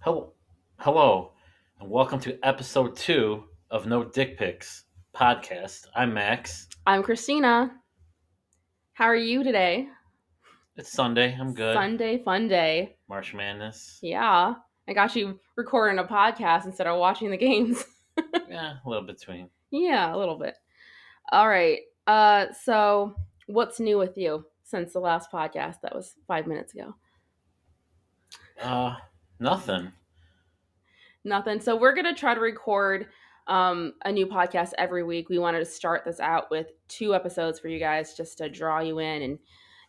Hello, hello, and welcome to episode 2 of No Dick Pics podcast. I'm Max. I'm Christina. How are you today? It's Sunday. I'm good. Sunday fun day. March Madness. Yeah. I got you recording a podcast instead of watching the games. Yeah, a little between. Yeah, a little bit. All right. So what's new with you since the last podcast that was 5 minutes ago? Uh, Nothing. Nothing. So we're gonna try to record a new podcast every week. We wanted to start this out with 2 episodes for you guys just to draw you in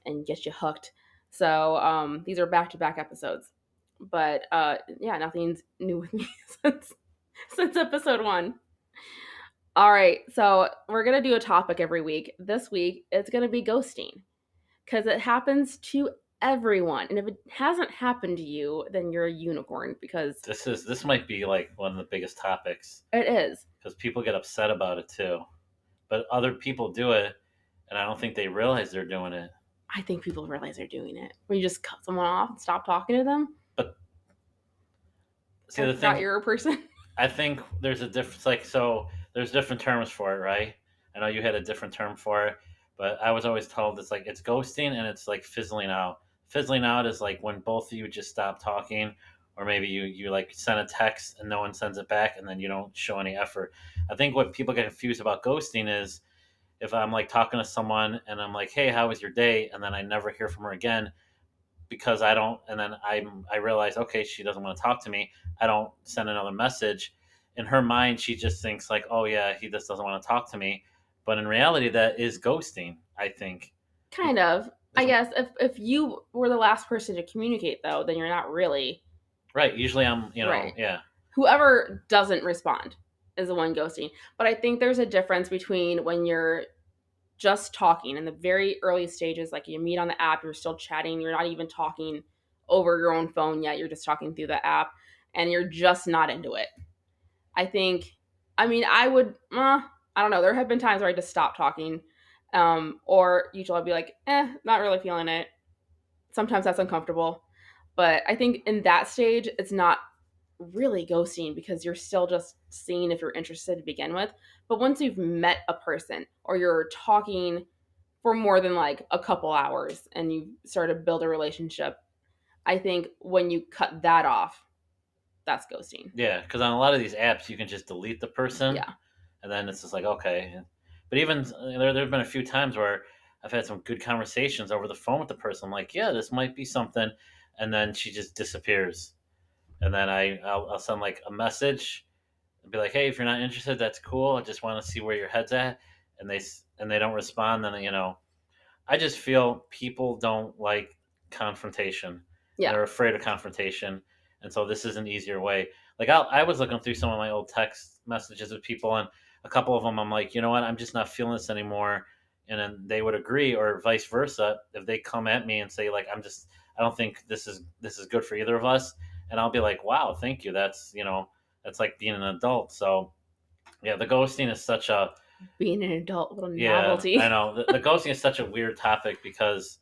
and get you hooked. So these are back to back episodes. But yeah, nothing's new with me since episode 1. All right, so we're gonna do a topic every week. This week it's gonna be ghosting because it happens to everyone, and if it hasn't happened to you, then you're a unicorn because This might be like one of the biggest topics it is. because people get upset about it too. But other people do it, and I don't think they realize they're doing it. I think people realize they're doing it when you just cut someone off and stop talking to them. But see, I the forgot thing, you're a person. I think there's a difference. Like, so there's different terms for it, right? I know you had a different term for it, but I was always told it's ghosting and it's like fizzling out. Fizzling out is like when both of you just stop talking, or maybe you like send a text and no one sends it back, and then you don't show any effort. I think what people get confused about ghosting is if I'm like talking to someone and I'm like, "Hey, how was your day?" and then I never hear from her again because I don't, and then I realize, okay, she doesn't want to talk to me. I don't send another message. In her mind, she just thinks like, oh yeah, he just doesn't want to talk to me. But in reality, that is ghosting. I think. Kind of. I guess if you were the last person to communicate though, then you're not really Right. Usually, I'm. right. Yeah. Whoever doesn't respond is the one ghosting. But I think there's a difference between when you're just talking in the very early stages, like you meet on the app, you're still chatting, you're not even talking over your own phone yet, you're just talking through the app, and you're just not into it. I think, I mean, I would, I don't know. There have been times where I just stop talking, or usually I'll be like, not really feeling it. Sometimes that's uncomfortable. But I think in that stage, it's not really ghosting because you're still just seeing if you're interested to begin with. But once you've met a person or you're talking for more than like a couple hours and you start to build a relationship, I think when you cut that off, that's ghosting. Yeah. Because on a lot of these apps, you can just delete the person, Yeah. and then it's just like okay. But even there've been a few times where I've had some good conversations over the phone with the person. I'm like, yeah, this might be something, and then she just disappears. And then I'll send like a message and be like, hey, if you're not interested, that's cool. I just want to see where your head's at. And they don't respond. Then I just feel people don't like confrontation. Yeah. They're afraid of confrontation, and so this is an easier way. Like I was looking through some of my old text messages with people, and a couple of them I'm like, you know what, I'm just not feeling this anymore. And then they would agree, or vice versa. If they come at me and say like, I don't think this is good for either of us, and I'll be like, wow, thank you. That's like being an adult. So yeah, the ghosting is such a Being an adult, little yeah, novelty. I know. The ghosting is such a weird topic because,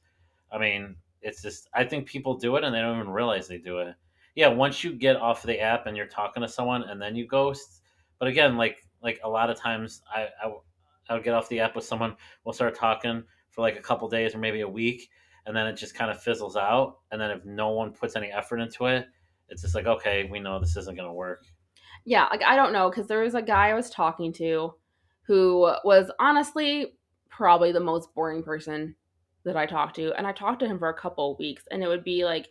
I mean, it's just, I think people do it and they don't even realize they do it. Yeah, once you get off the app and you're talking to someone and then you ghost. But again, like a lot of times I would get off the app with someone, we'll start talking for like a couple days or maybe a week, and then it just kind of fizzles out. And then if no one puts any effort into it, it's just like, okay, we know this isn't going to work. Yeah, like I don't know because there was a guy I was talking to who was honestly probably the most boring person that I talked to, and I talked to him for a couple of weeks, and it would be like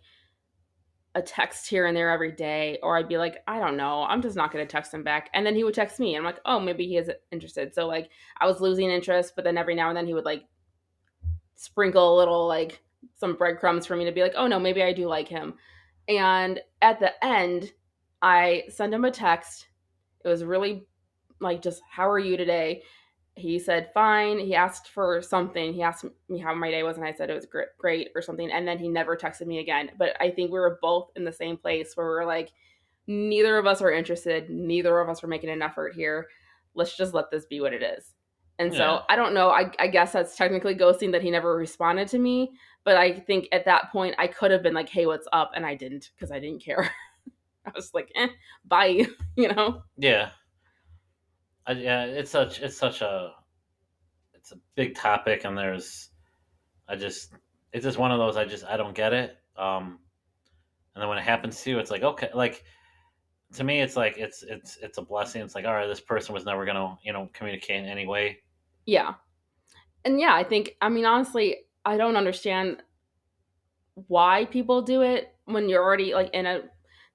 a text here and there every day, or I'd be like, I don't know, I'm just not going to text him back, and then he would text me, and I'm like, oh, maybe he is interested. So like I was losing interest, but then every now and then he would like sprinkle a little like some breadcrumbs for me to be like, oh no, maybe I do like him. And at the end, I sent him a text. It was really like just how are you today? He said fine. He asked for something. He asked me how my day was, and I said it was great or something. And then he never texted me again. But I think we were both in the same place where we were like, neither of us are interested. Neither of us are making an effort here. Let's just let this be what it is. And Yeah. so I don't know. I guess that's technically ghosting that he never responded to me. But I think at that point I could have been like, hey, what's up? And I didn't because I didn't care. I was like, bye, you know? Yeah, yeah. It's a big topic, and I just it's just one of those I don't get it. And then when it happens to you, it's like okay, like to me, it's like it's a blessing. It's like all right, this person was never gonna communicate in any way. Yeah. And yeah, I think, I mean, honestly, I don't understand why people do it when you're already like in a,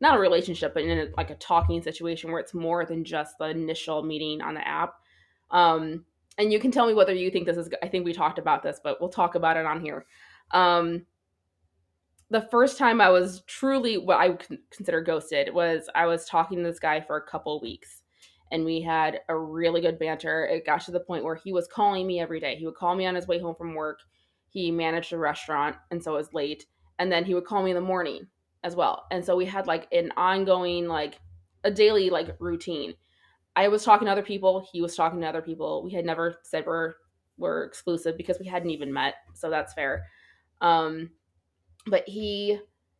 not a relationship, but in like a talking situation where it's more than just the initial meeting on the app. Um, and you can tell me whether you think this is, I think we talked about this, but we'll talk about it on here. Um, the first time I was truly what I would consider ghosted was I was talking to this guy for a couple weeks and we had a really good banter. It got to the point where he was calling me every day. He would call me on his way home from work. He managed a restaurant and so it was late. And then he would call me in the morning as well. And so we had like an ongoing, like a daily like routine. I was talking to other people. He was talking to other people. We had never said we're exclusive because we hadn't even met. So that's fair. Um, but he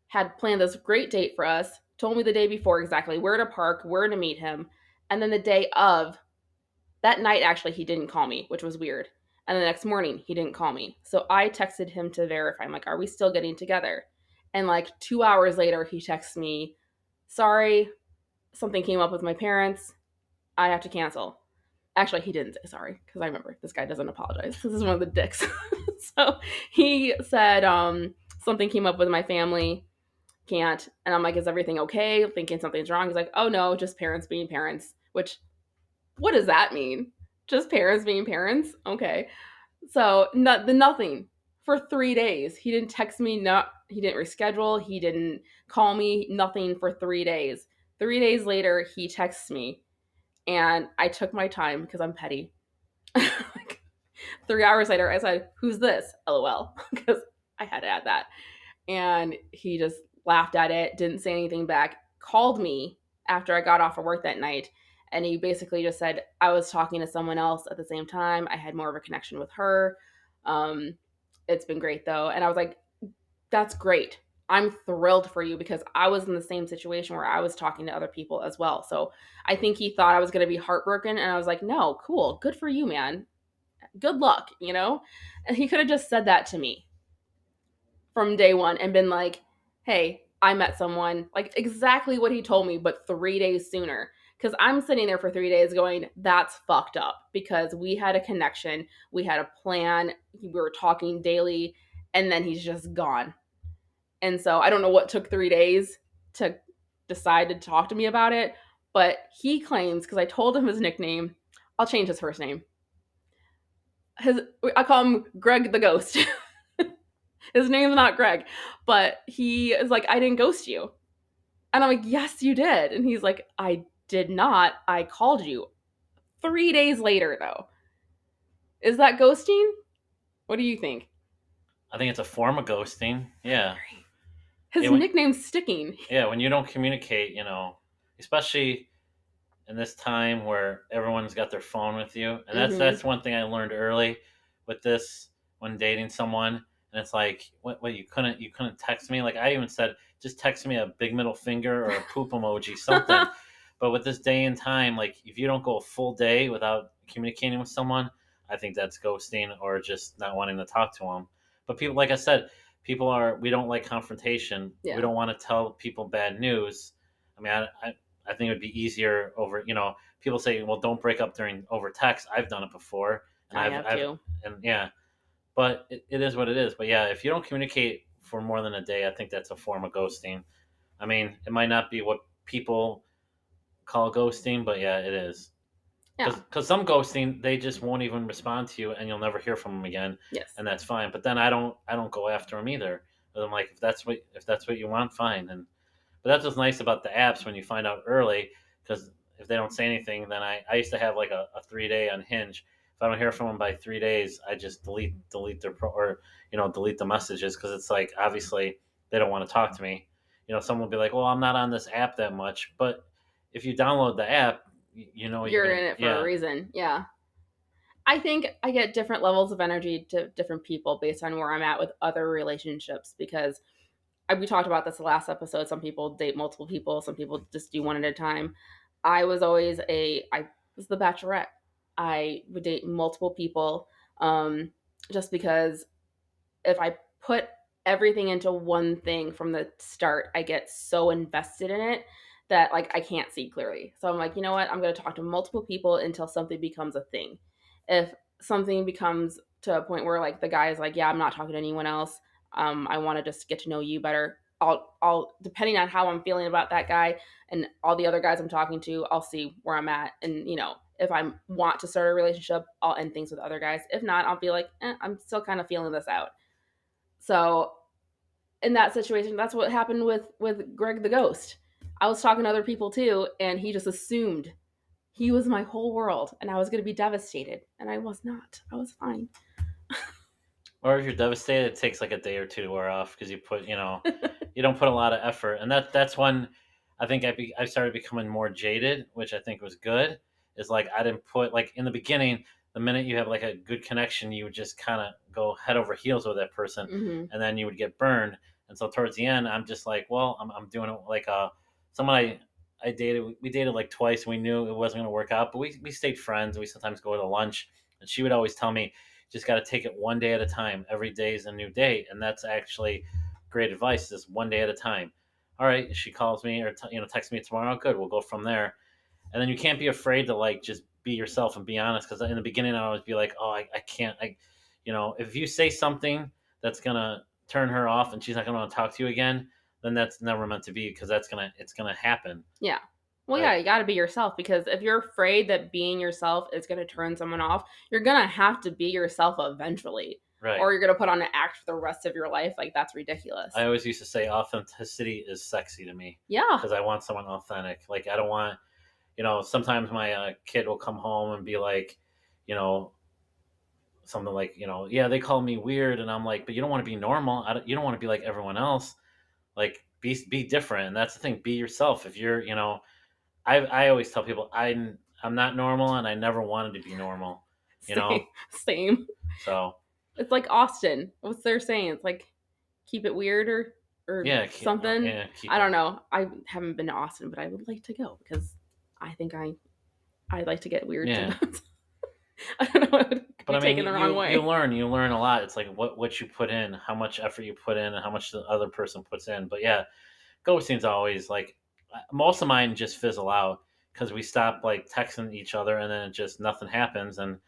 had planned this great date for us, told me the day before exactly where to park, where to meet him. And then the day of, that night, actually, he didn't call me, which was weird. And the next morning, he didn't call me. So I texted him to verify. I'm like, are we still getting together? And like 2 hours later, he texts me, sorry, something came up with my parents. I have to cancel. Actually, he didn't say sorry because I remember this guy doesn't apologize. This is one of the dicks. So he said, something came up with my family. Can't. And I'm like, is everything okay? Thinking something's wrong. He's like, oh no, just parents being parents. Which, what does that mean? Just parents being parents? Okay. So nothing for 3 days. He didn't text me. Not he didn't reschedule. He didn't call me. Nothing for 3 days. 3 days later, he texts me, and I took my time because I'm petty. Like, 3 hours later, I said, "Who's this?" LOL, because I had to add that. And he just laughed at it, didn't say anything back, called me after I got off of work that night. And he basically just said, I was talking to someone else at the same time. I had more of a connection with her. Um, it's been great though. And I was like, that's great. I'm thrilled for you because I was in the same situation where I was talking to other people as well. So I think he thought I was going to be heartbroken. And I was like, no, cool. Good for you, man. Good luck, you know? And he could have just said that to me from day one and been like, hey, I met someone, like exactly what he told me, but 3 days sooner. Because I'm sitting there for 3 days going, that's fucked up because we had a connection, we had a plan, we were talking daily, and then he's just gone. And so I don't know what took 3 days to decide to talk to me about it, but he claims, because I told him his nickname, I'll change his first name. I call him Greg the Ghost. His name's not Greg, but he is like, I didn't ghost you. And I'm like, yes, you did. And he's like, I did not. I called you 3 days later, though. Is that ghosting? What do you think? I think it's a form of ghosting. I Yeah, agree. His yeah. When nickname's sticking. yeah, when you don't communicate, especially in this time where everyone's got their phone with you, and Mm-hmm. that's one thing I learned early with this when dating someone. And it's like, what you couldn't text me? Like I even said, just text me a big middle finger or a poop emoji, something. But with this day and time, like if you don't go a full day without communicating with someone, I think that's ghosting or just not wanting to talk to them. But people, like I said, we don't like confrontation. We Yeah, don't want to tell people bad news. I mean, I think it would be easier over, people say, well, don't break up during over text. I've done it before, and I have to. and yeah, but it is what it is. But yeah, if you don't communicate for more than a day, I think that's a form of ghosting. I mean, it might not be what people call ghosting, but yeah, it is. Yeah. Because some ghosting, they just won't even respond to you, and you'll never hear from them again, Yes. and that's fine. But then I don't go after them either. But I'm like, if that's what you want, fine. And but that's what's nice about the apps when you find out early, because if they don't say anything, then I used to have like a 3 day on Hinge. If I don't hear from them by 3 days, I just delete their or delete the messages because it's like obviously they don't want to talk to me. Someone will be like, well, I'm not on this app that much, but if you download the app, you're You're gonna in it for a yeah. reason. Yeah. I think I get different levels of energy to different people based on where I'm at with other relationships because we talked about this the last episode. Some people date multiple people, some people just do one at a time. I was the bachelorette. I would date multiple people, just because if I put everything into one thing from the start, I get so invested in it that like I can't see clearly. So I'm like, you know what? I'm going to talk to multiple people until something becomes a thing. If something becomes to a point where like the guy is like, yeah, I'm not talking to anyone else. I want to just get to know you better. I'll depending on how I'm feeling about that guy and all the other guys I'm talking to, I'll see where I'm at. And if I want to start a relationship, I'll end things with other guys. If not, I'll be like, I'm still kind of feeling this out. So in that situation, that's what happened with Greg the Ghost. I was talking to other people too, and he just assumed he was my whole world, and I was going to be devastated, and I was not. I was fine. Or if you're devastated, it takes like a day or two to wear off because you don't put a lot of effort, and that's when I think I started becoming more jaded, which I think was good. Is like I didn't put like in the beginning, the minute you have like a good connection, you would just kind of go head over heels with that person, Hmm. and then you would get burned. And so towards the end, I'm just like, well, I'm doing it like someone I dated. We dated like twice. And we knew it wasn't going to work out, but we stayed friends. We sometimes go to lunch, and she would always tell me, just got to take it one day at a time. Every day is a new day, and that's actually great advice. Just one day at a time. All right, if she calls me or texts me tomorrow, good. We'll go from there. And then you can't be afraid to like just be yourself and be honest. Because in the beginning, I always be like, oh, I can't. If you say something that's gonna turn her off and she's not gonna want to talk to you again, then that's never meant to be because it's gonna happen. Yeah. Well, Right. yeah, you got to be yourself because if you're afraid that being yourself is going to turn someone off, you're going to have to be yourself eventually, Right. or you're going to put on an act for the rest of your life. Like, that's ridiculous. I always used to say authenticity is sexy to me Yeah. because I want someone authentic. Like I don't want sometimes my kid will come home and be like, you know, something like, yeah, they call me weird, and I'm like, but you don't want to be normal. You don't want to be like everyone else. Like, be different, and that's the thing. Be yourself. If you're, I always tell people I'm not normal, and I never wanted to be normal. You Same. know, Same. so It's like Austin. What's their saying? It's like keep it weird or yeah, something. keep I it. don't know. I haven't been to Austin, but I would like to go because I think I like to get weird Yeah. sometimes. I don't know. It would But be I mean, taken the wrong way. you learn a lot. It's like what you put in, how much effort you put in, and how much the other person puts in. But yeah, ghosting's always like most of mine just fizzle out because we stop like texting each other, and then it just nothing happens. And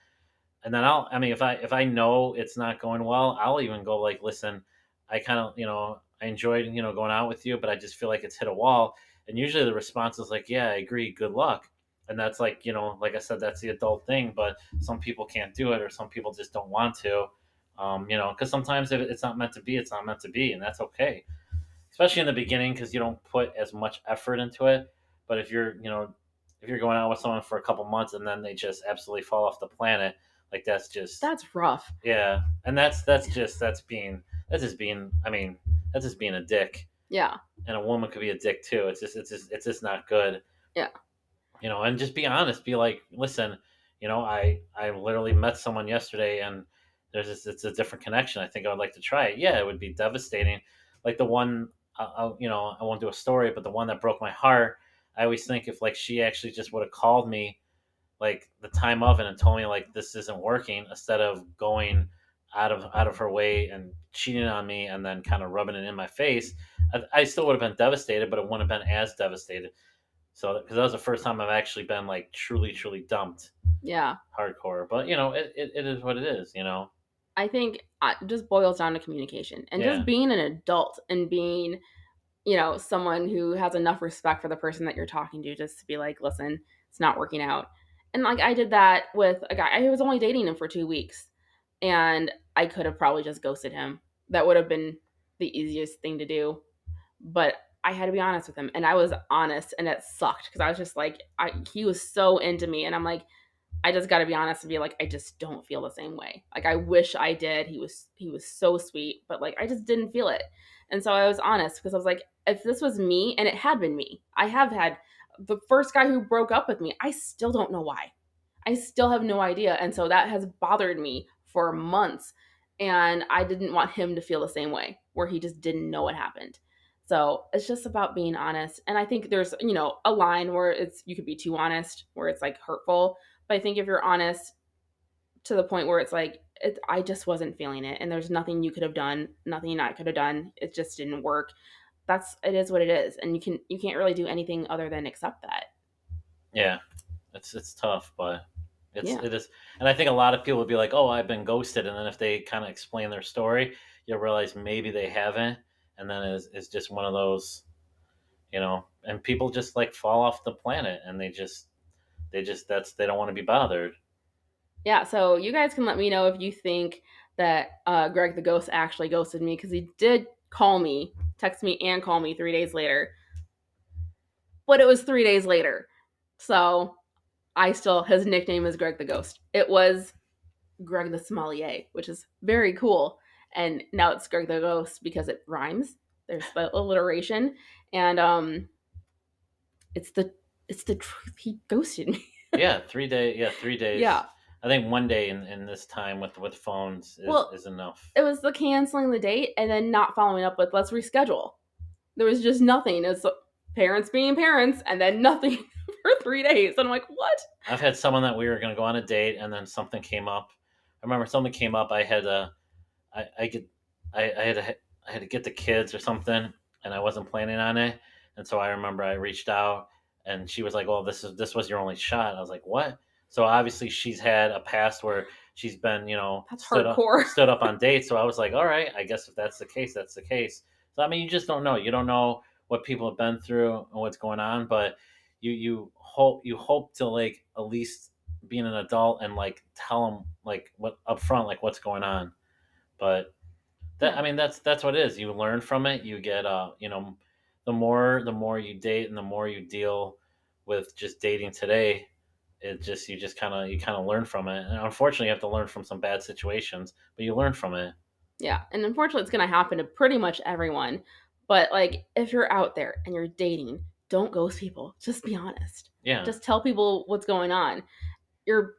then I mean, if I know it's not going well, I'll even go like, listen, I kind of, I enjoyed, going out with you, but I just feel like it's hit a wall. And usually the response is like, yeah, I agree, good luck. And that's like, like I said, that's the adult thing, but some people can't do it, or some people just don't want to, because sometimes if it's not meant to be, it's not meant to be, and that's okay, especially in the beginning because you don't put as much effort into it. But if you're going out with someone for a couple months and then they just absolutely fall off the planet, like that's just That's rough. yeah, and that's just being I mean that's just being a dick, Yeah. and a woman could be a dick too. It's just not good, Yeah. and just be honest. Be like, listen, I literally met someone yesterday, and it's a different connection. I think I would like to try it. Yeah, it would be devastating, like the one. I won't do a story, but the one that broke my heart. I always think if like she actually just would have called me like the time of it and told me like this isn't working instead of going out of her way and cheating on me and then kind of rubbing it in my face. I still would have been devastated, but it wouldn't have been as devastated. So because that was the first time I've actually been like truly dumped Yeah. hardcore. But it is what it is. I think it just boils down to communication and just Yeah. being an adult and being, someone who has enough respect for the person that you're talking to just to be like, listen, it's not working out. And like I did that with a guy. I was only dating him for 2 weeks and I could have probably just ghosted him. That would have been the easiest thing to do. But I had to be honest with him and I was honest and it sucked because I was just like, he was so into me and I'm like, I just got to be honest and be like, I just don't feel the same way. Like I wish I did. He was so sweet, but like I just didn't feel it. And so I was honest because I was like, if this was me, and it had been me, I have had the first guy who broke up with me. I still don't know why. I still have no idea, and so that has bothered me for months. And I didn't want him to feel the same way, where he just didn't know what happened. So it's just about being honest. And I think there's, a line where you could be too honest, where it's like hurtful. But I think if you're honest to the point where it's like, I just wasn't feeling it, and there's nothing you could have done, nothing I could have done. It just didn't work. It is what it is, and you can't really do anything other than accept that. Yeah, it's tough, but Yeah. it is, and I think a lot of people would be like, "Oh, I've been ghosted," and then if they kind of explain their story, you'll realize maybe they haven't, and then it's just one of those, and people just like fall off the planet, and they just they don't want to be bothered. Yeah, so you guys can let me know if you think that Greg the Ghost actually ghosted me, because he did call me, text me, and call me 3 days later. But it was 3 days later. So his nickname is Greg the Ghost. It was Greg the Sommelier, which is very cool. And now it's Greg the Ghost because it rhymes. There's the alliteration. And it's the it's the truth. He ghosted me. Yeah, 3 day. Yeah, 3 days. Yeah. I think one day in this time with phones is Well, is enough. it was the canceling the date and then not following up with let's reschedule. There was just nothing. It's parents being parents and then nothing for 3 days. And I'm like, what? I've had someone that we were going to go on a date, and then something came up. I remember something came up. I get I had to get the kids or something, and I wasn't planning on it. And so I remember I reached out, and she was like, "Well, this was your only shot." I was like, "What?" So obviously she's had a past where she's been, That's stood up hardcore. stood up on dates. So I was like, "All right, I guess if that's the case, that's the case." So I mean, you just don't know. You don't know what people have been through and what's going on, but you hope to like at least being an adult and like tell them like what up front like what's going on. But that Yeah. I mean that's what it is. You learn from it. You get the more you date and the more you deal with just dating today, you kind of learn from it. And unfortunately, you have to learn from some bad situations, but you learn from it. Yeah. And unfortunately, it's going to happen to pretty much everyone. But like, if you're out there and you're dating, don't ghost people. Just be honest. Yeah, Just tell people what's going on. You're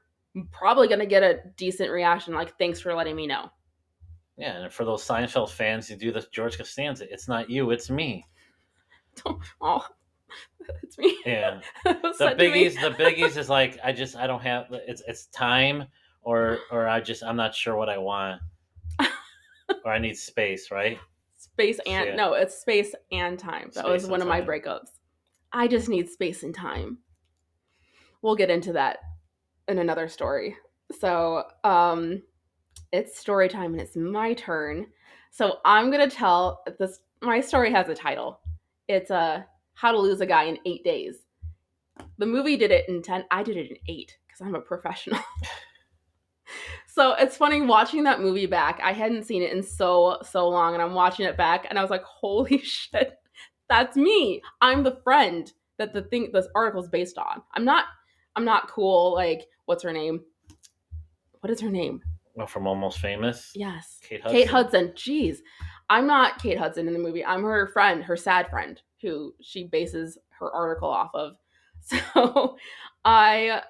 probably going to get a decent reaction like, thanks for letting me know. yeah. And for those Seinfeld fans who do the George Costanza, it's not you, it's me. Oh, it's me. Yeah. That was The said to me. biggies is like I don't have it's time or I'm not sure what I want or I need space, right? Space and Yeah, no, it's space and time. That was space and one of my time. breakups. I just need space and time. We'll get into that in another story. So, it's story time and it's my turn. So I'm gonna tell this. My story has a title. It's How to Lose a Guy in 8 Days. The movie did it in 10. I did it in 8 because I'm a professional. So it's funny watching that movie back. I hadn't seen it in so long, and I'm watching it back, and I was like, "Holy shit, that's me! I'm the friend that this article's based on. I'm not cool. Like, what's her name? What is her name? Well, from Almost Famous, Yes, Kate Kate Hudson. Hudson. Jeez, I'm not Kate Hudson in the movie. I'm her friend, her sad friend, who she bases her article off of. So, I,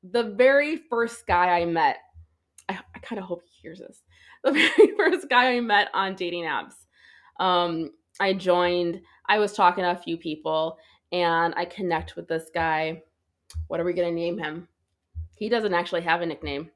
the very first guy I met, I kind of hope he hears this. The very first guy I met on dating apps, um, I was talking to a few people, and I connect with this guy. What are we going to name him? He doesn't actually have a nickname.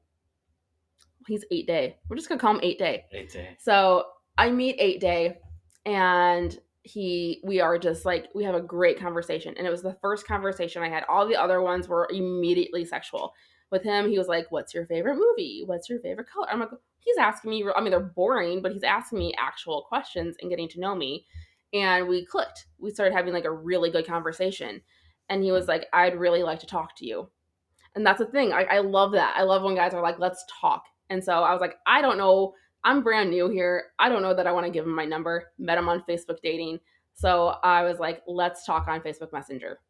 He's 8 Day. We're just gonna call him 8 Day. 8 Day. So I meet 8 Day, and we are just like, we have a great conversation, and it was the first conversation I had. All the other ones were immediately sexual. With him, he was like, "What's your favorite movie? What's your favorite color?" I'm like, he's asking me. I mean, they're boring, but he's asking me actual questions and getting to know me, and we clicked. We started having like a really good conversation, and he was like, "I'd really like to talk to you." And that's the thing. I love that. I love when guys are like, let's talk. And so I was like, I don't know. I'm brand new here. I don't know that I want to give him my number. Met him on Facebook dating. So I was like, let's talk on Facebook Messenger.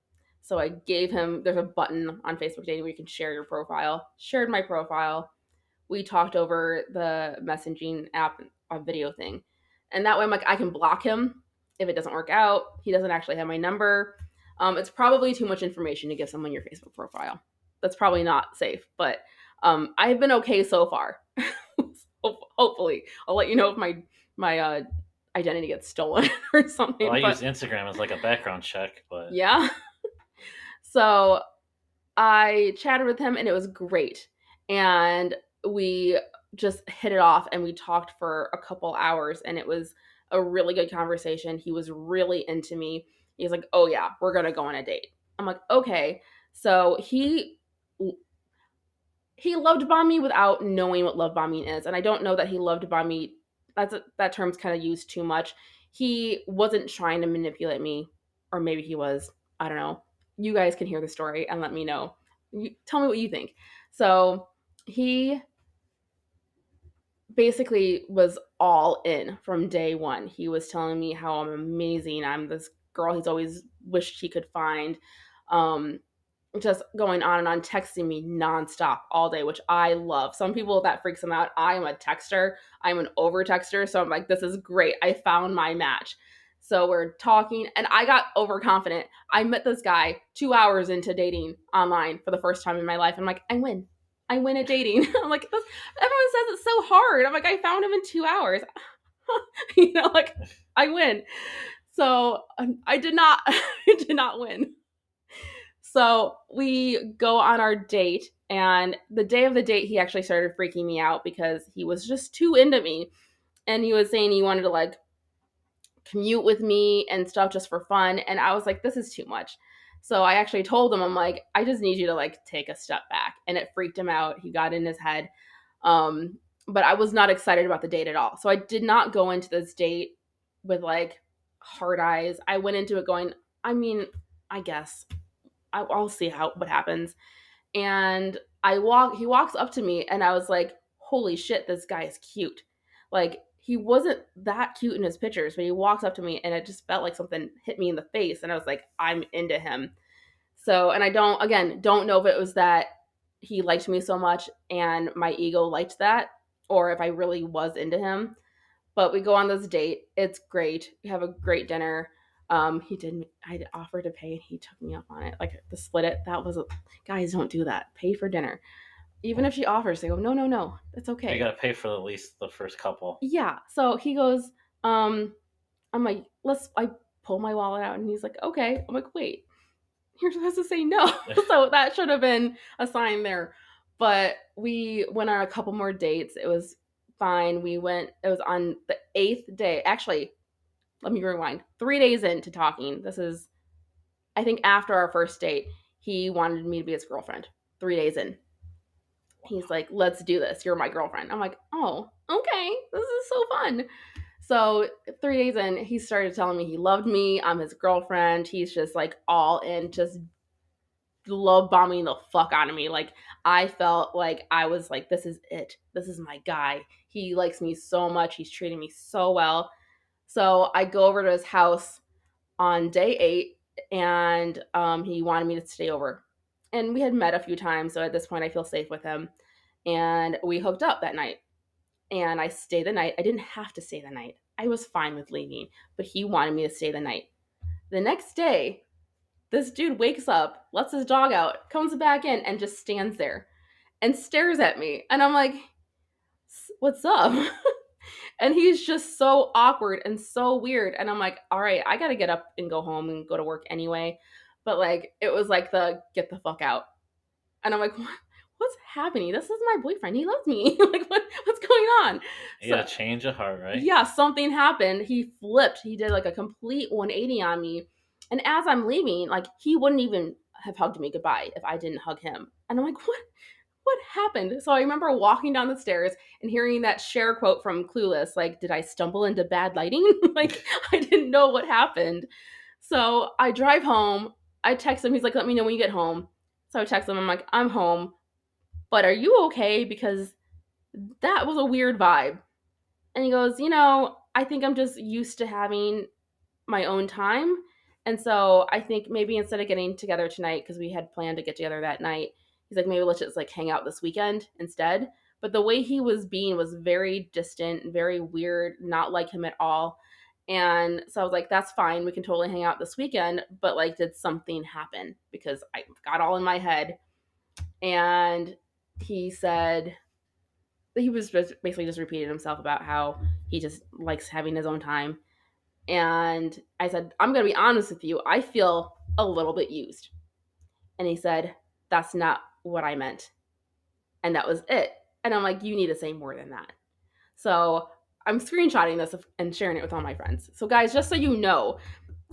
So I gave him, there's a button on Facebook dating where you can share your profile. Shared my profile. We talked over the messaging app, a video thing. And that way I'm like, I can block him if it doesn't work out. He doesn't actually have my number. It's probably too much information to give someone your Facebook profile. That's probably not safe, but I've been okay so far. So hopefully, I'll let you know if my identity gets stolen or Well, I something. use But Instagram as like a background check, but yeah. So I chatted with him and it was great. And we just hit it off and we talked for a couple hours and it was a really good conversation. He was really into me. He's like, "Oh yeah, we're going to go on a date." I'm like, "Okay." So he loved bombed me without knowing what love bombing is, and I don't know that he loved bombed me. That term's kind of used too much. He wasn't trying to manipulate me, or maybe he was. I don't know. You guys can hear the story and let me know. Tell me what you think. So he basically was all in from day one. He was telling me how I'm amazing. I'm this girl he's always wished he could find. Um, just going on and on, texting me nonstop all day, which I love. Some people that freaks them out. I am a texter. I'm an over texter. So I'm like, this is great. I found my match. So we're talking, and I got overconfident. I met this guy 2 hours into dating online for the first time in my life. I'm like, I win. I win at dating. I'm like, everyone says it's so hard. I'm like, I found him in 2 hours. Like I win. So I did not, I did not win. So we go on our date, and the day of the date, he actually started freaking me out because he was just too into me. And he was saying he wanted to like commute with me and stuff just for fun. And I was like, this is too much. So I actually told him, I'm like, I just need you to like take a step back. And it freaked him out. He got in his head. But I was not excited about the date at all. So I did not go into this date with like hard eyes. I went into it going, I mean, I guess I'll see what happens. And he walks up to me and I was like, holy shit, this guy is cute. Like he wasn't that cute in his pictures, but he walks up to me and it just felt like something hit me in the face. And I was like, I'm into him. So, and I don't know if it was that he liked me so much and my ego liked that, or if I really was into him. But we go on this date. It's great. We have a great dinner. He didn't. I offered to pay, and he took me up on it. Like to split it. Guys don't do that. Pay for dinner. Even if she offers, they go, no, no, no. It's you okay. gotta pay for at least the first couple. Yeah. So he goes. I'm like, let's. I pull my wallet out, and he's like, okay. I'm like, wait. You're supposed to say no. So that should have been a sign there. But we went on a couple more dates. It was fine. It was on the eighth day. Actually, let me rewind. 3 days into talking, this is, I think, after our first date, he wanted me to be his girlfriend. 3 days in, he's like, let's do this. You're my girlfriend. I'm like, oh, okay. This is so fun. So 3 days in, he started telling me he loved me. I'm his girlfriend. He's just like all in, just love bombing the fuck out of me. Like I felt like I was like, this is it. This is my guy. He likes me so much. He's treating me so well. So I go over to his house on day 8, and he wanted me to stay over. And we had met a few times, so at this point, I feel safe with him. And we hooked up that night. And I stayed the night. I didn't have to stay the night. I was fine with leaving, but he wanted me to stay the night. The next day, this dude wakes up, lets his dog out, comes back in, and just stands there and stares at me. And I'm like, what's up? And he's just so awkward and so weird. And I'm like, all right, I got to get up and go home and go to work anyway. But like, it was like the get the fuck out. And I'm like, what's happening? This is my boyfriend. He loves me. Like, what's going on? You So, gotta change of heart, right? yeah, something happened. He flipped. He did like a complete 180 on me. And as I'm leaving, like, he wouldn't even have hugged me goodbye if I didn't hug him. And I'm like, what happened? So I remember walking down the stairs and hearing that Cher quote from Clueless, like, did I stumble into bad lighting? Like, I didn't know what happened. So I drive home. I text him. He's like, let me know when you get home. So I text him. I'm like, I'm home. But are you okay? Because that was a weird vibe. And he goes, I think I'm just used to having my own time. And so I think maybe instead of getting together tonight, because we had planned to get together that night, he's like, maybe let's just like hang out this weekend instead. But the way he was being was very distant, very weird, not like him at all. And so I was like, that's fine. We can totally hang out this weekend. But like, did something happen? Because I got all in my head. And he said, he was basically just repeating himself about how he just likes having his own time. And I said, I'm going to be honest with you. I feel a little bit used. And he said, that's not what I meant. And that was it. And I'm like, you need to say more than that. So I'm screenshotting this and sharing it with all my friends. So, guys, just so you know,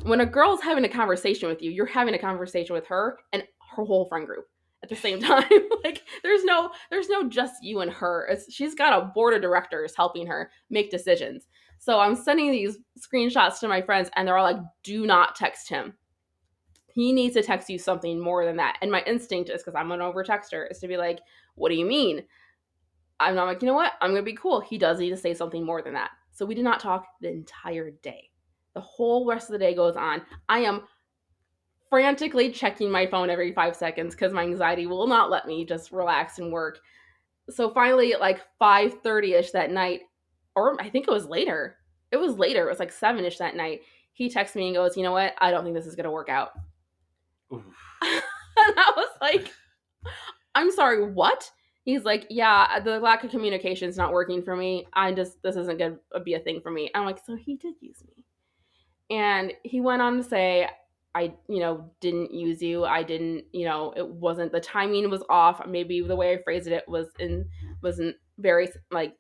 when a girl's having a conversation with you, you're having a conversation with her and her whole friend group at the same time. Like there's no just you and her. She's got a board of directors helping her make decisions. So I'm sending these screenshots to my friends and they're all like, do not text him. He needs to text you something more than that. And my instinct is, because I'm an over texter, is to be like, what do you mean? I'm not like, you know what? I'm gonna be cool. He does need to say something more than that. So we did not talk the entire day. The whole rest of the day goes on. I am frantically checking my phone every 5 seconds because my anxiety will not let me just relax and work. So finally, at like 5:30ish that night, or I think it was later. It was later. It was like 7ish that night. He texts me and goes, "You know what? I don't think this is gonna work out." Oof. And I was like, "I'm sorry, what?" He's like, "Yeah, the lack of communication is not working for me. This isn't gonna be a thing for me." I'm like, "So he did use me." And he went on to say, I, didn't use you. I didn't, it wasn't, the timing was off. Maybe the way I phrased it wasn't very like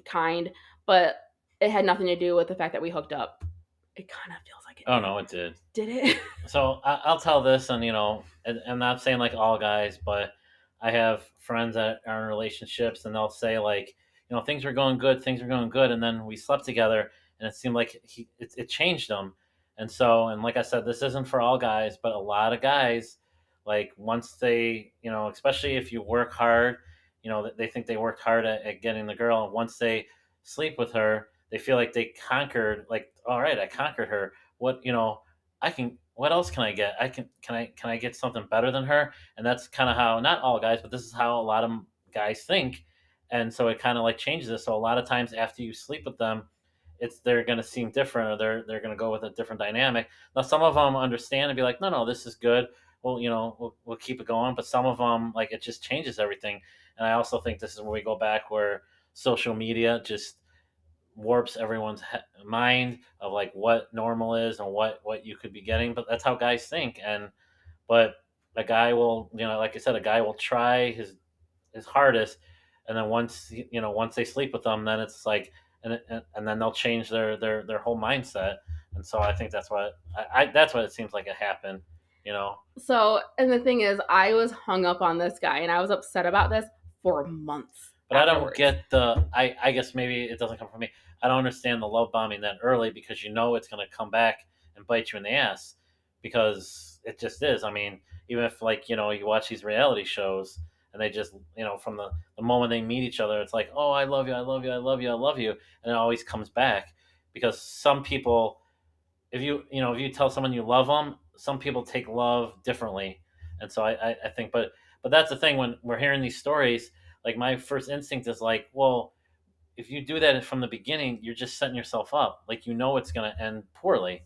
kind, but it had nothing to do with the fact that we hooked up. It kind of feels like it Oh did. no, it did. Did it? So I'll tell this, and I'm not saying like all guys, but I have friends that are in relationships, and they'll say like, things were going good, things were going good, and then we slept together, and it seemed like it changed them, and so, and like I said, this isn't for all guys, but a lot of guys, like once they, especially if you work hard, they think they worked hard at getting the girl, and once they sleep with her, they feel like they conquered, like, all right, I conquered her. What, I can. What else can I get? Can I get something better than her? And that's kind of how, not all guys, but this is how a lot of guys think. And so it kind of like changes it. So a lot of times after you sleep with them, they're going to seem different, or they're going to go with a different dynamic. Now some of them understand and be like, no, this is good. Well, we'll keep it going. But some of them, like, it just changes everything. And I also think this is where we go back, where social media just warps everyone's mind of like what normal is and what you could be getting. But that's how guys think. And but a guy will, like I said, a guy will try his hardest, and then once they sleep with them, then it's like, and then they'll change their whole mindset. And so I think that's what that's what it seems like it happened. you know So, and the thing is, I was hung up on this guy and I was upset about this for months But I don't afterwards. get I guess maybe it doesn't come from me. I don't understand the love bombing that early, because it's going to come back and bite you in the ass, because it just is. I mean, even if, like, you watch these reality shows, and they just, from the moment they meet each other, it's like, oh, I love you, I love you, I love you, I love you. And it always comes back, because some people, if you tell someone you love them, some people take love differently. And so I think, but that's the thing, when we're hearing these stories, like, my first instinct is like, well, if you do that from the beginning, you're just setting yourself up, like, it's going to end poorly.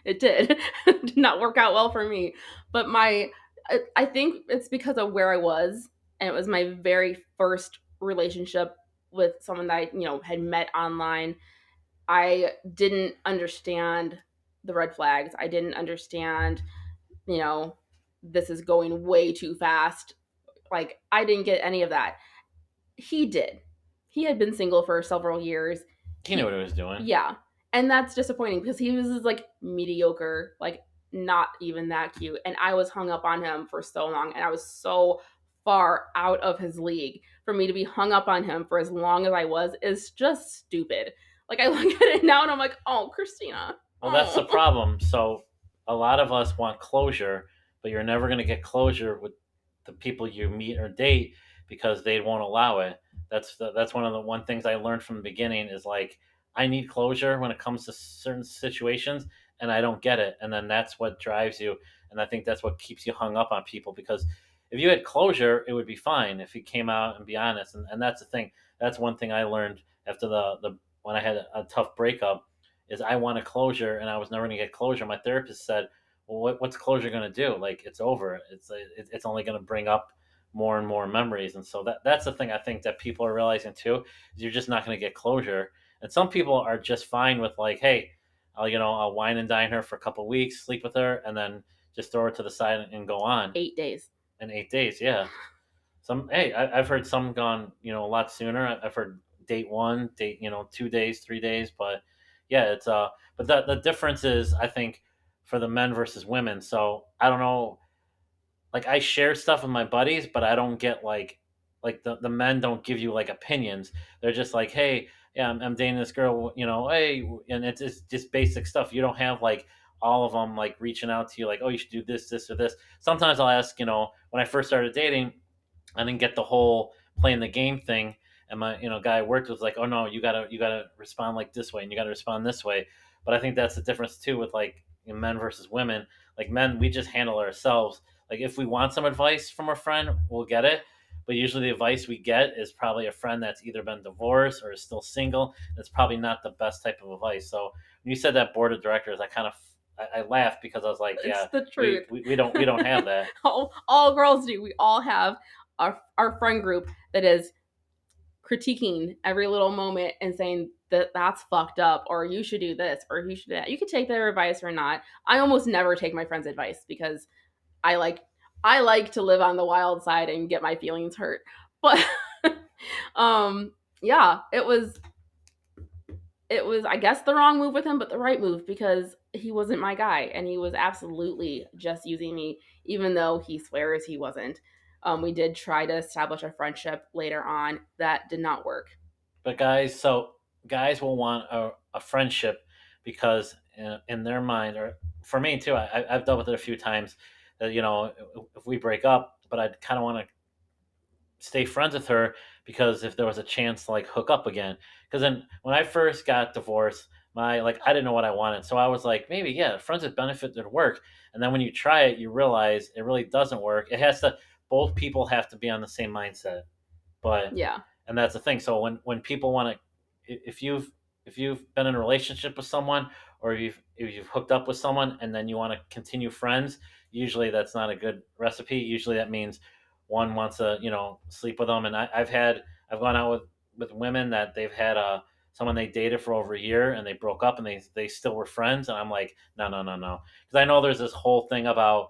It did. It did not work out well for me. But I think it's because of where I was, and it was my very first relationship with someone that I, had met online. I didn't understand the red flags. I didn't understand, you know, this is going way too fast. Like, I didn't get any of that. He did. He had been single for several years. He knew what He, he was doing. yeah. And that's disappointing because he was like mediocre, like not even that cute. And I was hung up on him for so long, and I was so far out of his league. For me to be hung up on him for as long as I was is just stupid. Like, I look at it now and I'm like, oh, Christina. Well, that's the Oh. problem. So a lot of us want closure, but you're never going to get closure with the people you meet or date, because they won't allow it. That's one of the one things I learned from the beginning, is like, I need closure when it comes to certain situations, and I don't get it. And then that's what drives you. And I think that's what keeps you hung up on people, because if you had closure, it would be fine if you came out and be honest. And that's the thing. That's one thing I learned after the when I had a tough breakup, is I wanted closure, and I was never going to get closure. My therapist said, "Well, what's closure going to do? Like, it's over. It's only going to bring up more and more memories. And so that's the thing I think that people are realizing too, is you're just not going to get closure. And some people are just fine with like, hey, I'll wine and dine her for a couple of weeks, sleep with her, and then just throw her to the side and go on. 8 days. In 8 days, yeah. I've heard some gone, a lot sooner. I've heard date one, date, 2 days, 3 days, but yeah, but the difference is, I think, for the men versus women. So I don't know, like I share stuff with my buddies, but I don't get like the men don't give you like opinions. They're just like, hey, yeah, I'm dating this girl, hey, and it's just basic stuff. You don't have like all of them like reaching out to you like, oh, you should do this, this, or this. Sometimes I'll ask, when I first started dating, I didn't get the whole playing the game thing. And my guy I worked with was like, oh no, you gotta respond like this way, and you gotta respond this way. But I think that's the difference too with like men versus women. Like men, we just handle ourselves. Like if we want some advice from a friend, we'll get it. But usually the advice we get is probably a friend that's either been divorced or is still single. It's probably not the best type of advice. So when you said that board of directors, I laughed because I was like, It's yeah, the we, truth. we, we don't have that. All girls do. We all have our friend group that is critiquing every little moment and saying that that's fucked up, or you should do this, or you should do that. You can take their advice or not. I almost never take my friends' advice because I like I like to live on the wild side and get my feelings hurt. But yeah, it was I guess the wrong move with him, but the right move because he wasn't my guy and he was absolutely just using me, even though he swears he wasn't. We did try to establish a friendship later on that did not work. But guys will want a friendship because in their mind, or for me too, I've dealt with it a few times. That if we break up, but I kind of want to stay friends with her because if there was a chance to like hook up again. Because then when I first got divorced, my like I didn't know what I wanted, so I was like, maybe yeah, friends with benefit would work. And then when you try it, you realize it really doesn't work. It has to both people have to be on the same mindset. But Yeah, and that's the thing. So when people want to, if you've been in a relationship with someone, or if you've hooked up with someone and then you want to continue friends, usually that's not a good recipe. Usually that means one wants to sleep with them. And I've gone out with women that they've had someone they dated for over a year and they broke up and they still were friends, and I'm like, no, no, no, no, because I know there's this whole thing about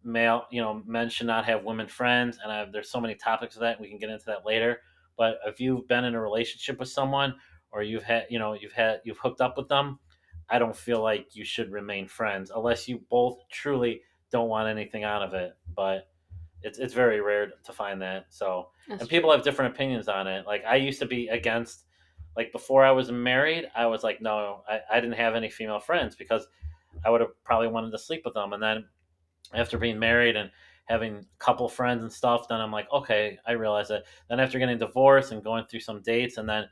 men should not have women friends, and there's so many topics of that. We can get into that later. But if you've been in a relationship with someone, or you've hooked up with them, I don't feel like you should remain friends unless you both truly don't want anything out of it. But it's very rare to find that. So, that's and people true. have different opinions on it. Like I used to be against, like before I was married, I was like, no, I didn't have any female friends because I would have probably wanted to sleep with them. And then after being married and having a couple friends and stuff, then I'm like, okay, I realize it. Then after getting divorced and going through some dates, and then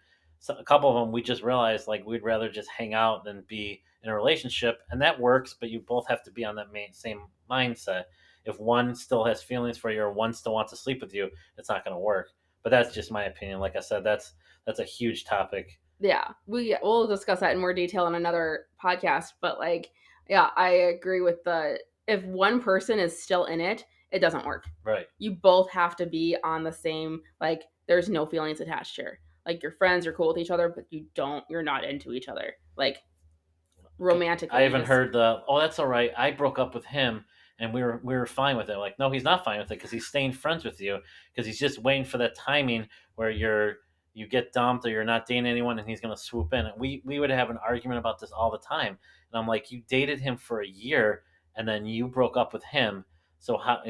a couple of them, we just realized like we'd rather just hang out than be in a relationship, and that works. But you both have to be on that same mindset. If one still has feelings for you, or one still wants to sleep with you, it's not going to work. But that's just my opinion. Like I said, that's a huge topic. Yeah, we'll discuss that in more detail in another podcast. But like, yeah, I agree with the if one person is still in it, it doesn't work. Right. You both have to be on the same like. There's no feelings attached here. Like your friends are cool with each other, but you're not into each other. Like I romantically, you even just heard oh, that's all right. I broke up with him and we were fine with it. Like, no, he's not fine with it because he's staying friends with you because he's just waiting for that timing where you get dumped or you're not dating anyone and he's gonna swoop in. And we would have an argument about this all the time. And I'm like, you dated him for a year and then you broke up with him. So how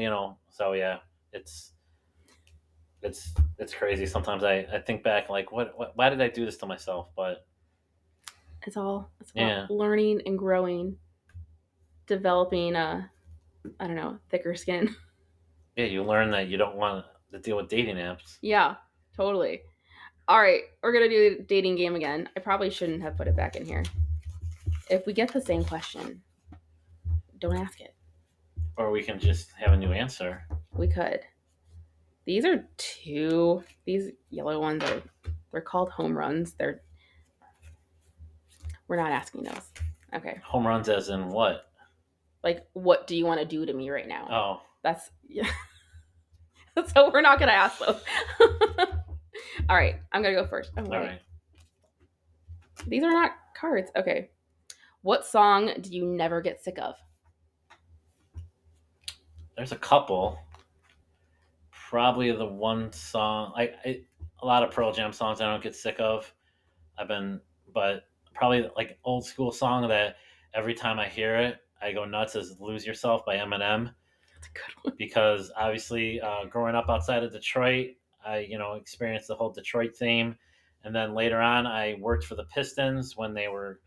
so yeah, it's it's crazy. Sometimes I think back like what why did I do this to myself? But it's about yeah. learning and growing, developing a I don't know thicker skin. Yeah, you learn that you don't want to deal with dating apps. Yeah, totally. All right, we're gonna do the dating game again. I probably shouldn't have put it back in here. If we get the same question, don't ask it. Or we can just have a new answer. We could. These yellow ones they're called home runs. We're not asking those. Okay. Home runs as in what? Like what do you want to do to me right now? Oh, That's yeah. So we're not gonna ask those. All right, I'm gonna go first. Oh All wait, right. these are not cards. Okay, what song do you never get sick of? There's a couple. Probably the one song. A lot of Pearl Jam songs I don't get sick of. I've been, but probably like old school song that every time I hear it, I go nuts is "Lose Yourself" by Eminem. That's a good one. Because obviously, growing up outside of Detroit, I experienced the whole Detroit theme, and then later on, I worked for the Pistons when they were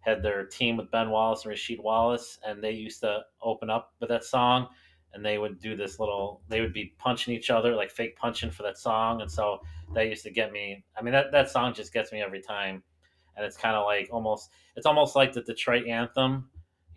had their team with Ben Wallace and Rasheed Wallace, and they used to open up with that song, and they would do this little. They would be punching each other like fake punching for that song, and so that used to get me. I mean, that song just gets me every time, and it's kind of like almost. It's almost like the Detroit anthem.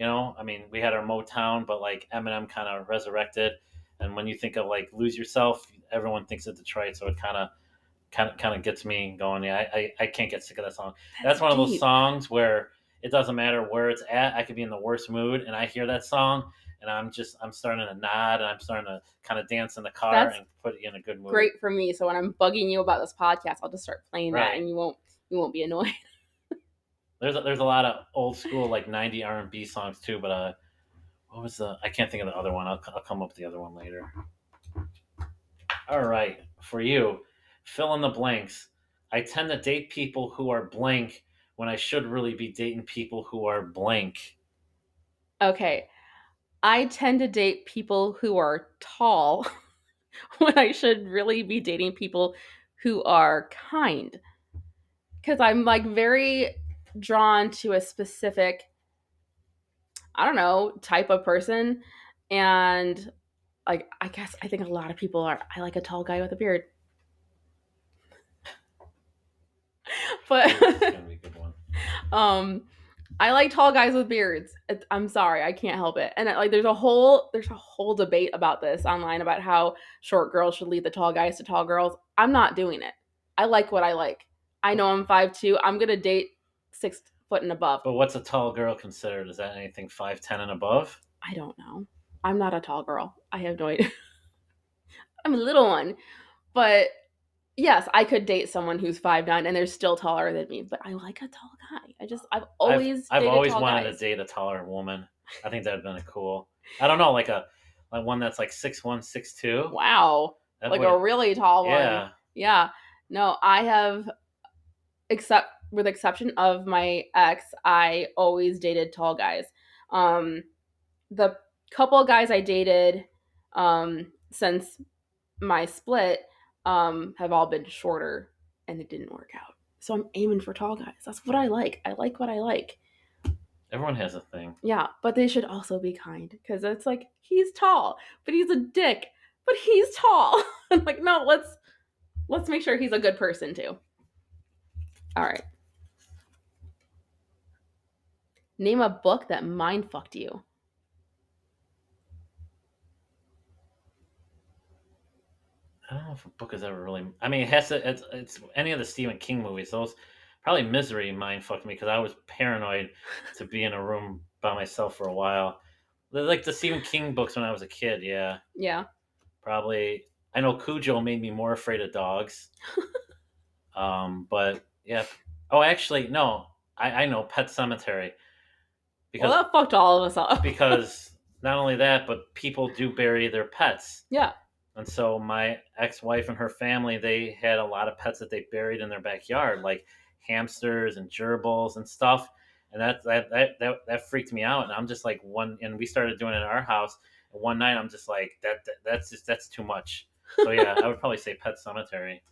I mean, we had our Motown, but like Eminem kind of resurrected. And when you think of like "Lose Yourself," everyone thinks of Detroit, so it kind of gets me going. Yeah, I can't get sick of that song. That's one of those Deep. songs where it doesn't matter where it's at. I could be in the worst mood, and I hear that song, and I'm starting to nod, and I'm starting to kind of dance in the car That's and put you in a good mood. great for me. So when I'm bugging you about this podcast, I'll just start playing that, Right. and you won't be annoyed. There's a lot of old school like '90 R&B songs too, but what was the? I can't think of the other one. I'll come up with the other one later. All right, for you, fill in the blanks. I tend to date people who are blank when I should really be dating people who are blank. Okay, I tend to date people who are tall when I should really be dating people who are kind. Because I'm like very drawn to a specific, I don't know, type of person. And like, I guess I think a lot of people are, I like a tall guy with a beard. But It's gonna be a good one. I like tall guys with beards. I'm sorry, I can't help it. And like, there's a whole debate about this online about how short girls should lead the tall guys to tall girls. I'm not doing it. I like what I like. I know I'm 5'2". I'm gonna date 6 foot and above. But what's a tall girl considered? Is that anything 5'10" and above? I don't know. I'm not a tall girl. I have no idea. I'm a little one, but yes, I could date someone who's 5'9" and they're still taller than me. But I like a tall guy. I've always I've dated always tall wanted guys. to date a taller woman. I think that'd been a cool. I don't know, like one that's like 6'1", 6'2". Wow. That Like would, a really tall one. yeah. Yeah. No, I have, except with exception of my ex, I always dated tall guys. The couple guys I dated since my split have all been shorter and it didn't work out. So I'm aiming for tall guys. That's what I like. I like what I like. Everyone has a thing. Yeah, but they should also be kind because it's like he's tall, but he's a dick, but he's tall. I'm like, no, let's make sure he's a good person too. All right. Name a book that mind fucked you. I don't know if a book has ever really. I mean, it has to. It's any of the Stephen King movies. Those probably Misery mind fucked me because I was paranoid to be in a room by myself for a while. They're like the Stephen King books when I was a kid. Yeah, Yeah. probably. I know Cujo made me more afraid of dogs. But yeah. Oh, actually, no. I know Pet Cemetery Well, because that fucked all of us up. because not only that, but people do bury their pets. Yeah. And so my ex-wife and her family, they had a lot of pets that they buried in their backyard, like hamsters and gerbils and stuff. And that freaked me out. And I'm just like and we started doing it at our house. And one night I'm just like that's too much. So yeah, I would probably say Pet Cemetery.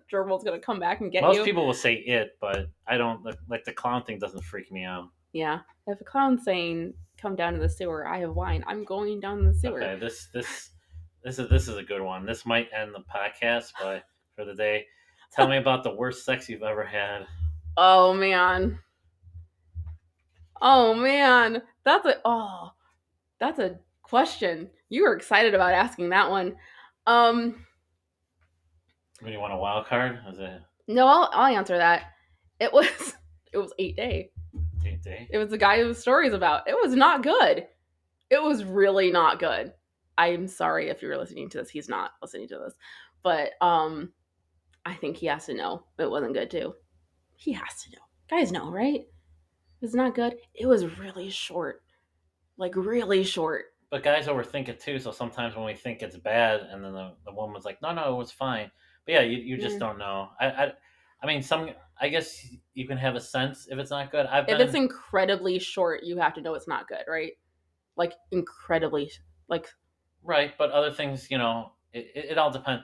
Gerbil's gonna come back and get Most you. people will say it, but I don't like the clown thing doesn't freak me out. Yeah. If a clown's saying, "Come down to the sewer," I have wine. I'm going down the sewer. Okay, this is a good one. This might end the podcast for the day. Tell me about the worst sex you've ever had. Oh man. Oh man. That's a question. You were excited about asking that one. When you want a wild card? Was it No, I'll answer that. It was it was 8 Day. 8 Day? It was the guy whose stories about. It was not good. It was really not good. I'm sorry if you're listening to this. He's not listening to this. But I think he has to know it wasn't good too. He has to know. Guys know, right? It's not good. It was really short. Like really short. But guys overthink it too. So sometimes when we think it's bad, and then the woman's like, "No, no, it was fine." But yeah, you just Yeah. don't know. I mean, some. I guess you can have a sense if it's not good. I've If been it's in incredibly short, you have to know it's not good, right? Like incredibly like right, but other things, it all depends.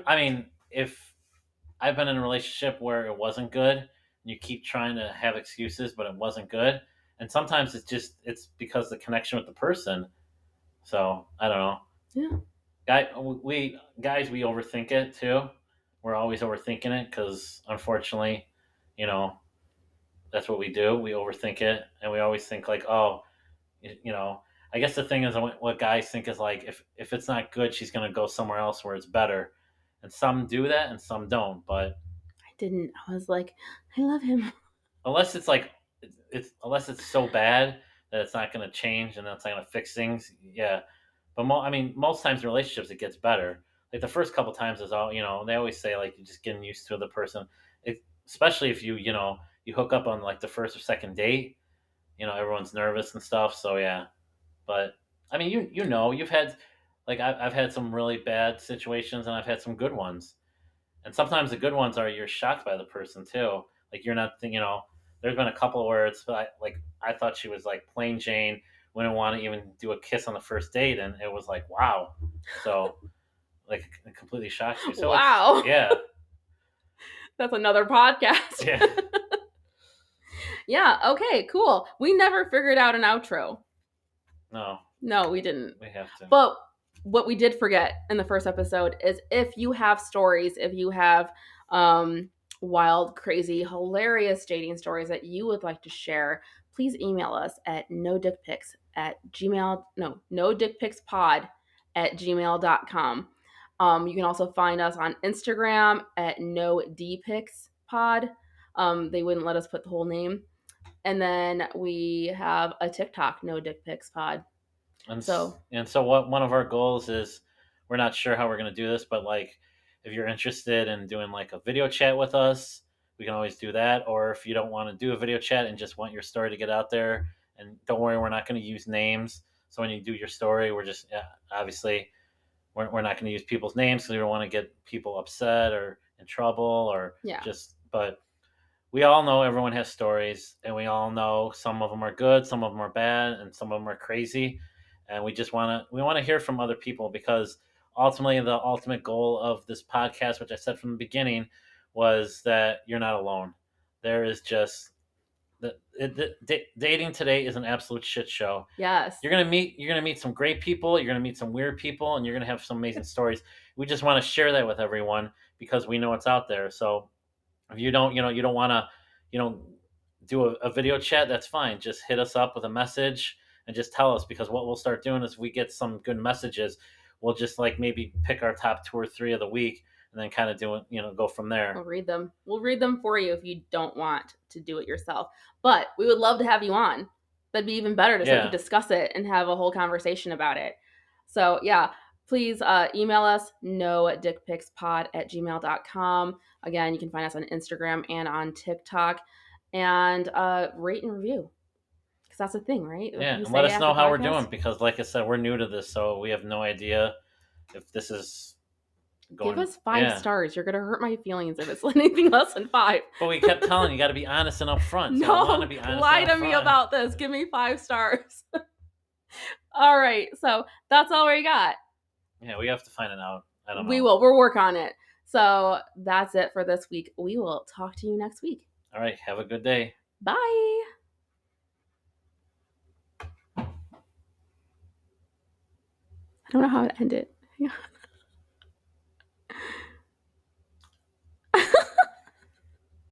I mean, if I've been in a relationship where it wasn't good, and you keep trying to have excuses, but it wasn't good, and sometimes it's because the connection with the person. So I don't know. yeah. We guys, we overthink it too. We're always overthinking it because, unfortunately, you know, that's what we do. We overthink it, and we always think like, oh, you know. I guess the thing is, what guys think is like, if it's not good, she's gonna go somewhere else where it's better, and some do that, and some don't. But I didn't. I was like, I love him. unless it's like, it's unless it's so bad that it's not gonna change and that's not gonna fix things, yeah. But I mean, most times in relationships it gets better. Like the first couple times is all they always say like you're just getting used to the person. Especially if you hook up on like the first or second date. Everyone's nervous and stuff. So yeah, but I mean, you've had like I've had some really bad situations and I've had some good ones. And sometimes the good ones are you're shocked by the person too. Like you're not thinking, there's been a couple where I thought she was like plain Jane, wouldn't want to even do a kiss on the first date, and it was like wow. So like it completely shocks you. So it's Wow. yeah, That's another podcast. yeah. Yeah, okay, cool. We never figured out an outro. No, No, we didn't. we have to. But what we did forget in the first episode is if you have stories, if you have wild, crazy, hilarious dating stories that you would like to share, please email us at no dickpicspod at gmail.com. You can also find us on Instagram at no dpicspod. They wouldn't let us put the whole name. And then we have a TikTok, no dick pics pod. And So and so what one of our goals is, we're not sure how we're going to do this, but like if you're interested in doing like a video chat with us, we can always do that. Or if you don't want to do a video chat and just want your story to get out there, and don't worry, we're not going to use names. So when you do your story, we're just obviously we're not going to use people's names because we don't want to get people upset or in trouble or yeah. but we all know everyone has stories, and we all know some of them are good, some of them are bad, and some of them are crazy. And we want to hear from other people, because ultimately the ultimate goal of this podcast, which I said from the beginning, was that you're not alone. There is just dating today is an absolute shit show. Yes. You're gonna meet some great people. You're gonna meet some weird people, and you're gonna have some amazing stories. We just want to share that with everyone because we know it's out there. So if you don't want to, you know, do a video chat, that's fine. Just hit us up with a message and just tell us, because what we'll start doing is, if we get some good messages, we'll just like maybe pick our top two or three of the week and then kind of do it, go from We'll there. read them. We'll read them for you if you don't want to do it yourself. But we would love to have you on. That'd be even better so we could Yeah. discuss it and have a whole conversation about it. So yeah, please email us no dickpicspod at gmail.com. Again, you can find us on Instagram and on TikTok. And rate and review. Because that's the thing, right? What Yeah. you And let say us after know how we're podcast. doing, because like I said, we're new to this, so we have no idea if this is Give going. us five Yeah. stars. You're gonna hurt my feelings if it's anything less than five. But we kept telling you got to be honest and upfront. So I want to No, be honest lie and to me upfront. about this. Give me 5 stars. All right, so that's all we got. Yeah, we have to find it out. I don't We know. will. We'll work on it. So that's it for this week. We will talk to you next week. All right. Have a good day. Bye. I don't know how to end it.